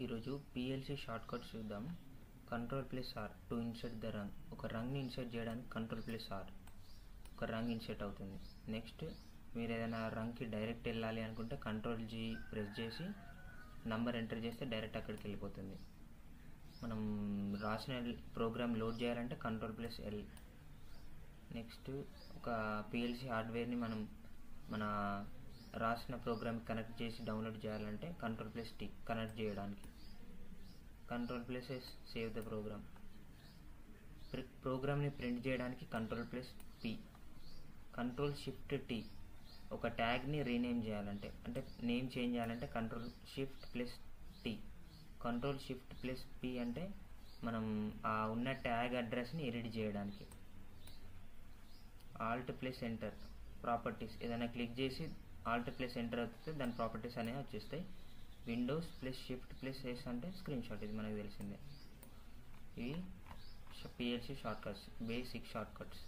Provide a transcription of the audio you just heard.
ఈరోజు PLC short cuts చూద్దాం. Ctrl+R to insert the రంగ్. ఒక రంగ్ని ఇన్సర్ట్ చేయడానికి Ctrl+R ఒక రంగ్ ఇన్సర్ట్ అవుతుంది. నెక్స్ట్ మీరు ఏదైనా రంగ్కి డైరెక్ట్ వెళ్ళాలి అనుకుంటే Ctrl+G ప్రెస్ చేసి నంబర్ ఎంటర్ చేస్తే డైరెక్ట్ అక్కడికి వెళ్ళిపోతుంది. మనం రాసిన ప్రోగ్రామ్ లోడ్ చేయాలంటే Ctrl+L. నెక్స్ట్ ఒక పిఎల్సి హార్డ్వేర్ని మన రాసిన ప్రోగ్రామ్ కనెక్ట్ చేసి డౌన్లోడ్ చేయాలంటే Ctrl+T కనెక్ట్ చేయడానికి. Ctrl+S save the program. ప్రోగ్రామ్ని ప్రింట్ చేయడానికి Ctrl+P. Ctrl+Shift+T ఒక ట్యాగ్ని రీనేమ్ చేయాలంటే అంటే నేమ్ చేంజ్ చేయాలంటే Ctrl+Shift+T. Ctrl+Shift+P అంటే మనం ఆ ఉన్న ట్యాగ్ అడ్రస్ని ఎడిట్ చేయడానికి. Alt+Enter ప్రాపర్టీస్ ఏదైనా క్లిక్ చేసి Alt+Enter అవుతుంది, దాని ప్రాపర్టీస్ అనేవి వచ్చేస్తాయి. Windows+Shift+S అంటే స్క్రీన్ షాట్, ఇది మనకు తెలిసిందే. ఇవి PLC short cuts, basic short cuts.